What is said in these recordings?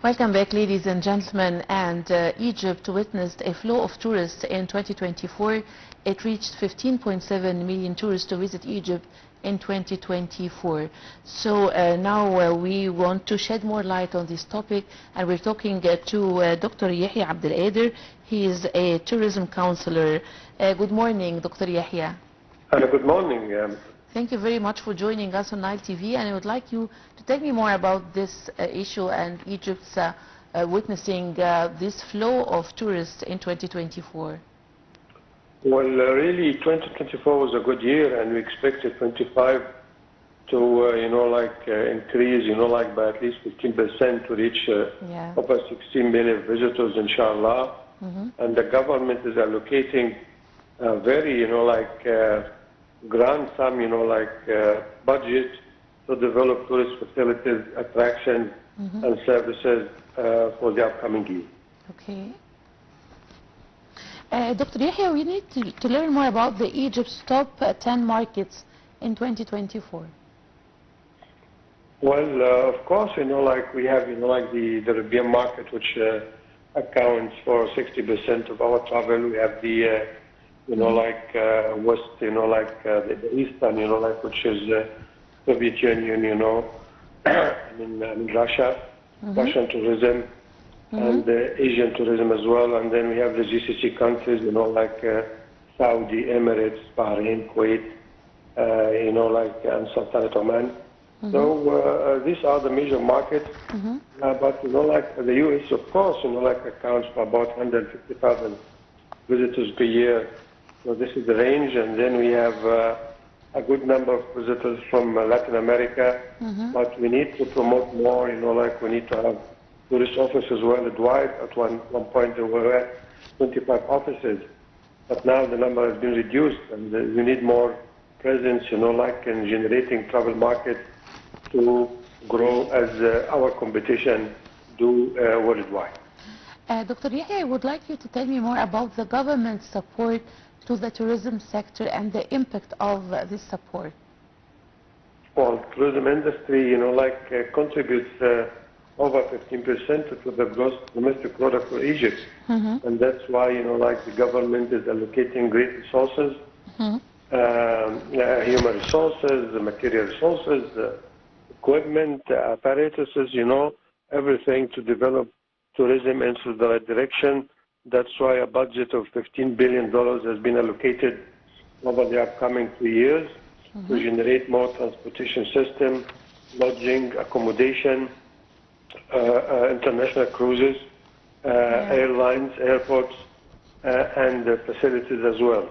Welcome back, ladies and gentlemen. And Egypt witnessed a flow of tourists in 2024. It reached 15.7 million tourists to visit Egypt in 2024. So now we want to shed more light on this topic, and we're talking to Dr. Yehya Abdul. He is a tourism counselor. Good morning, Dr. Yehya. Good morning. Thank you very much for joining us on Nile TV, and I would like you to tell me more about this issue and Egypt's witnessing this flow of tourists in 2024. Well, really, 2024 was a good year, and we expected 25 to, increase, by at least 15% to reach over 16 million visitors, inshallah. And the government is allocating a very, grand sum, budget to develop tourist facilities, attractions, and services for the upcoming year. Okay. Dr. Yehya, we need to learn more about the Egypt's top 10 markets in 2024. Well, of course, we have, the European market, which accounts for 60% of our travel. We have the West, the Eastern, which is Soviet Union, and Russia, Russian tourism, and Asian tourism as well. And then we have the GCC countries, Saudi, Emirates, Bahrain, Kuwait, and Sultanate Oman. So these are the major markets. But, the U.S., of course, accounts for about 150,000 visitors per year. So this is the range, and then we have a good number of visitors from Latin America, but we need to promote more, we need to have tourist offices worldwide. At one point there were 25 offices, but now the number has been reduced, and we need more presence, in generating travel markets to grow as our competition do worldwide. Dr. Yehya, I would like you to tell me more about the government support to the tourism sector and the impact of this support. Well, tourism industry, contributes over 15% to the gross domestic product for Egypt. And that's why, the government is allocating great resources, human resources, material resources, equipment, apparatuses, everything to develop tourism into the right direction. That's why a budget of $15 billion has been allocated over the upcoming 3 years to generate more transportation system, lodging, accommodation, international cruises, airlines, airports, and facilities as well.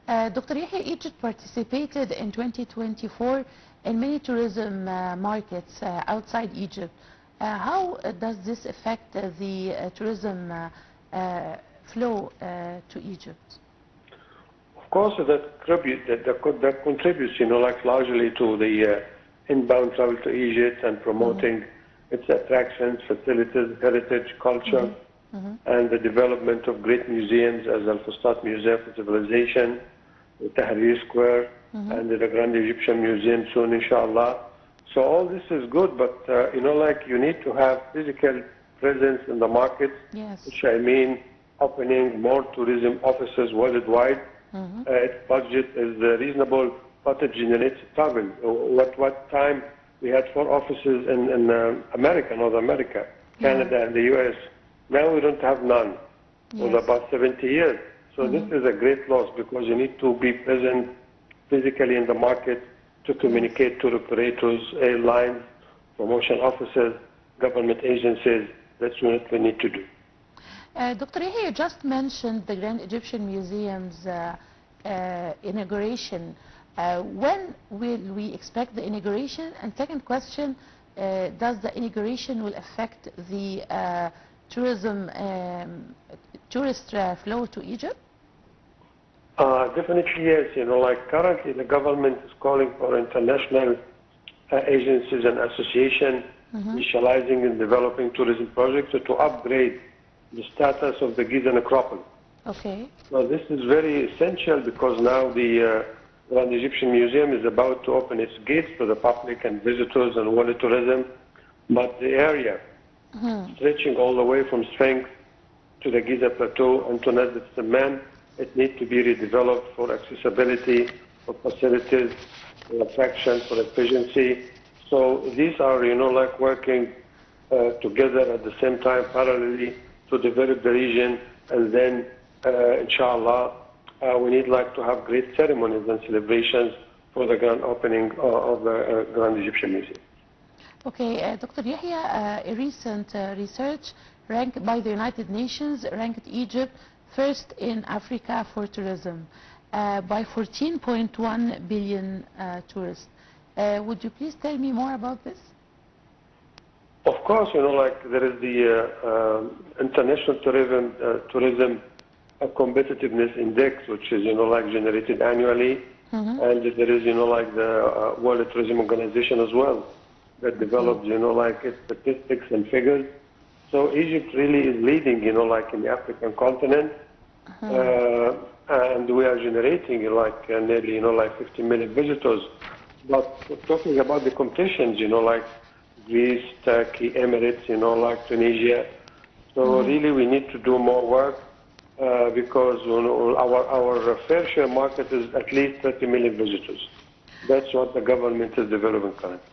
Dr. Yehya, Egypt participated in 2024 in many tourism markets outside Egypt. How does this affect the tourism flow to Egypt? Of course, that contributes, largely to the inbound travel to Egypt and promoting its attractions, facilities, heritage, culture, and the development of great museums as Al-Fustat Museum for Civilization, the Tahrir Square, and the Grand Egyptian Museum soon, inshallah. So all this is good, but, you need to have physical presence in the market, which I mean opening more tourism offices worldwide. Its budget is reasonable, but it generates travel. What time we had 4 offices in America, North America, Canada, and the U.S. Now we don't have none for about 70 years. So this is a great loss, because you need to be present physically in the market to communicate to operators, airlines, promotion offices, government agencies. That's what we need to do. Dr. Yehya, you just mentioned the Grand Egyptian Museum's inauguration. When will we expect the inauguration? And second question, does the inauguration will affect the tourist flow to Egypt? Definitely yes. Currently the government is calling for international agencies and associations specializing in developing tourism projects to upgrade the status of the Giza necropolis. Okay. Now this is very essential, because now the Grand Egyptian Museum is about to open its gates to the public and visitors and world tourism, but the area stretching all the way from strength to the Giza Plateau and to Nazat Saman. It needs to be redeveloped for accessibility, for facilities, for attraction, for efficiency. So these are, like working together at the same time, parallelly, to develop the region. And then, inshallah, we need like to have great ceremonies and celebrations for the grand opening of the Grand Egyptian Museum. Okay, Dr. Yehya, a recent research ranked by the United Nations ranked Egypt first in Africa for tourism by 14.1 billion tourists. Would you please tell me more about this? Of course, like there is the International Tourism Competitiveness Index, which is, like generated annually. And there is, like the World Tourism Organization as well that develops, like its statistics and figures. So Egypt really is leading, like in the African continent. And we are generating like nearly, like 50 million visitors. But talking about the competitions, like Greece, Turkey, Emirates, like Tunisia. So really we need to do more work because our fair share market is at least 30 million visitors. That's what the government is developing currently.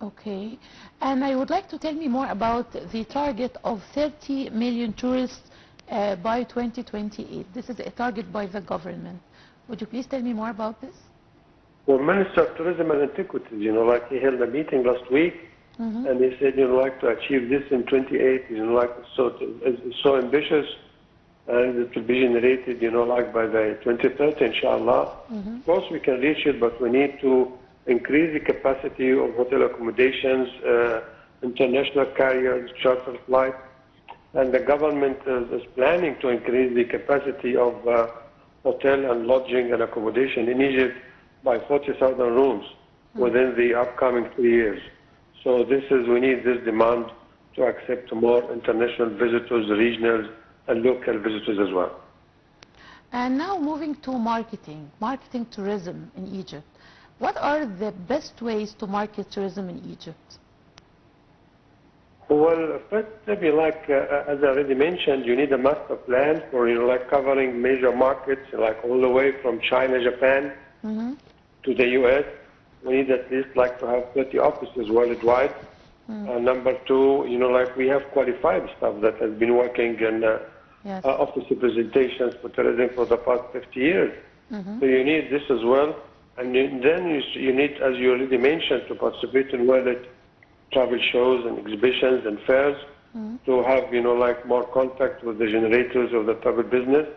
Okay. And I would like to tell me more about the target of 30 million tourists by 2028. This is a target by the government. Would you please tell me more about this? Well, Minister of Tourism and Antiquities, like he held a meeting last week, and he said, like to achieve this in 28, like it's so ambitious, and it will be generated, like by the 2030, inshallah. Of course, we can reach it, but we need to increase the capacity of hotel accommodations, international carriers, charter flights, and the government is planning to increase the capacity of hotel and lodging and accommodation in Egypt by 40,000 rooms within the upcoming 3 years. So we need this demand to accept more international visitors, regionals, and local visitors as well. And now moving to marketing tourism in Egypt. What are the best ways to market tourism in Egypt? Well, first, maybe like, as I already mentioned, you need a master plan for, like covering major markets, like all the way from China, Japan, to the U.S. We need at least like to have 30 offices worldwide. Number two, like we have qualified staff that has been working in office representations for tourism for the past 50 years. So you need this as well. And then you need, as you already mentioned, to participate in world travel shows and exhibitions and fairs to have, like more contact with the generators of the travel business.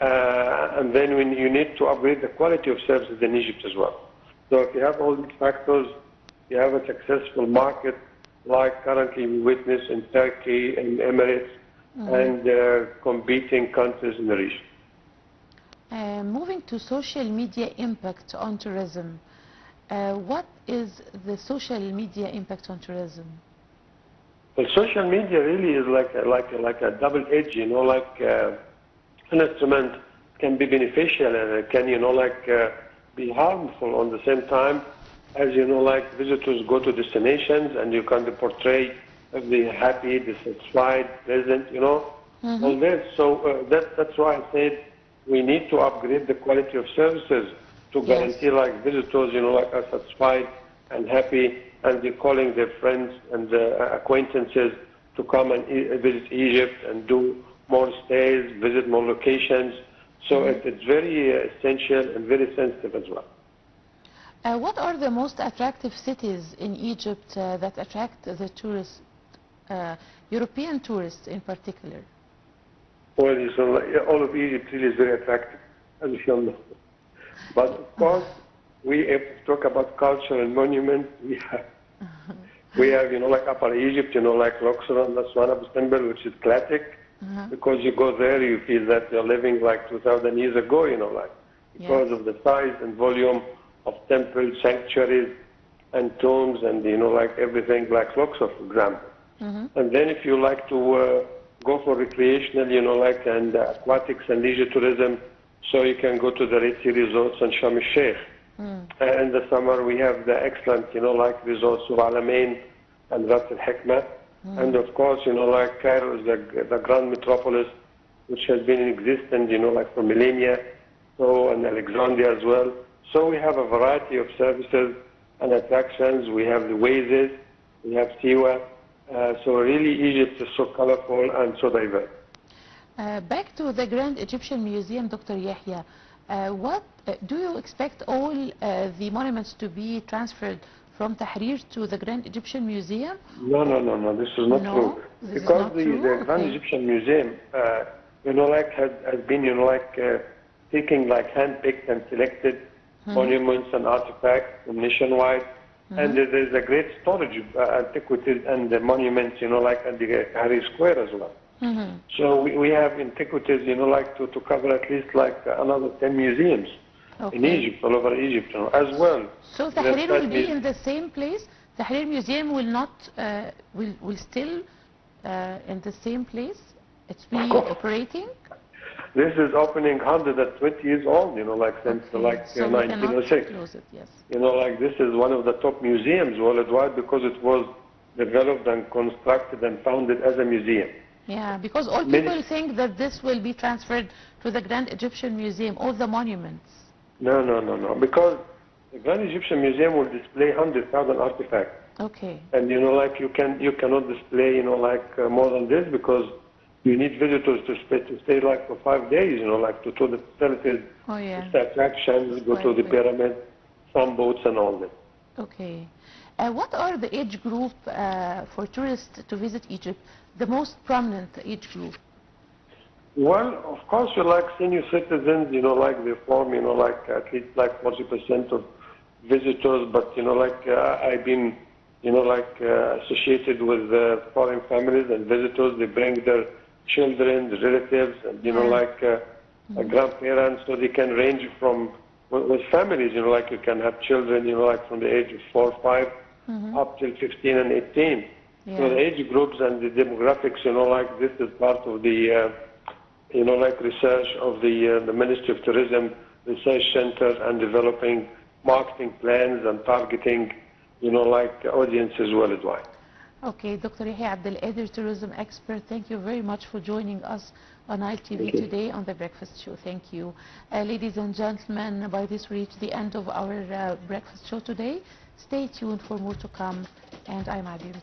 And then you need to upgrade the quality of services in Egypt as well. So if you have all these factors, you have a successful market like currently we witness in Turkey and Emirates and competing countries in the region. Moving to social media impact on tourism. What is the social media impact on tourism? Well, social media really is like a double-edged, like an instrument can be beneficial and it can, be harmful on the same time as, like visitors go to destinations and you can portray the happy, dissatisfied, pleasant, all that. So that's why I said we need to upgrade the quality of services to guarantee like visitors, like are satisfied and happy and they're calling their friends and acquaintances to come and visit Egypt and do more stays, visit more locations. So it's very essential and very sensitive as well. What are the most attractive cities in Egypt that attract the tourists, European tourists in particular? Well, all of Egypt really is very attractive, as you know. But of course, we have to talk about culture and monuments. We have, like Upper Egypt, like Luxor and Aswan, Istanbul, which is classic. Because you go there, you feel that you're living like 2,000 years ago, because of the size and volume of temples, sanctuaries, and tombs, and like everything like Luxor, for example. And then if you like to go for recreational, and aquatics and leisure tourism, so you can go to the Red Sea resorts and Sharm el-Sheikh. In the summer, we have the excellent, like resorts of Alamein and Ras al-Hikmah. And of course, like Cairo is the grand metropolis, which has been in existence, like for millennia, so, and Alexandria as well. So we have a variety of services and attractions. We have the oasis, we have Siwa. So really Egypt is so colorful and so diverse. Back to the Grand Egyptian Museum, Dr. Yehya. What do you expect all the monuments to be transferred from Tahrir to the Grand Egyptian Museum? No, this is not true. Because the Grand Egyptian Museum, like has been, taking like hand-picked and selected monuments and artifacts nationwide. And there's a great storage of antiquities and the monuments, like at the Tahrir Square as well. So we have antiquities, like to cover at least like another 10 museums in Egypt, all over Egypt as well. So Tahrir will be in the same place? Tahrir Museum will not, will still in the same place? It's be operating? This is opening 120 years old, like since like so 1906. Close it, yes. Like this is one of the top museums worldwide because it was developed and constructed and founded as a museum. Yeah, because all people think that this will be transferred to the Grand Egyptian Museum, all the monuments. No, because the Grand Egyptian Museum will display 100,000 artifacts. Okay. And like you cannot display, like more than this because you need visitors to stay like for 5 days, like to tour the facilities, the attractions, go to the pyramid, some boats and all that. Okay. What are the age group for tourists to visit Egypt? The most prominent age group? Well, of course, like senior citizens, like they form, like at least like 40% of visitors. But like I've been, like associated with foreign families and visitors. They bring their children, the relatives, and like grandparents, so they can range from with families. Like you can have children, like from the age of 4 or 5 up till 15 and 18. So the age groups and the demographics, like this is part of the, like research of the Ministry of Tourism Research Center and developing marketing plans and targeting, like audiences worldwide. Okay, Dr. Yehya Abdul, tourism expert, thank you very much for joining us on ITV today on The Breakfast Show. Thank you. Ladies and gentlemen, by this we reach the end of our breakfast show today. Stay tuned for more to come, and I'm Abdul.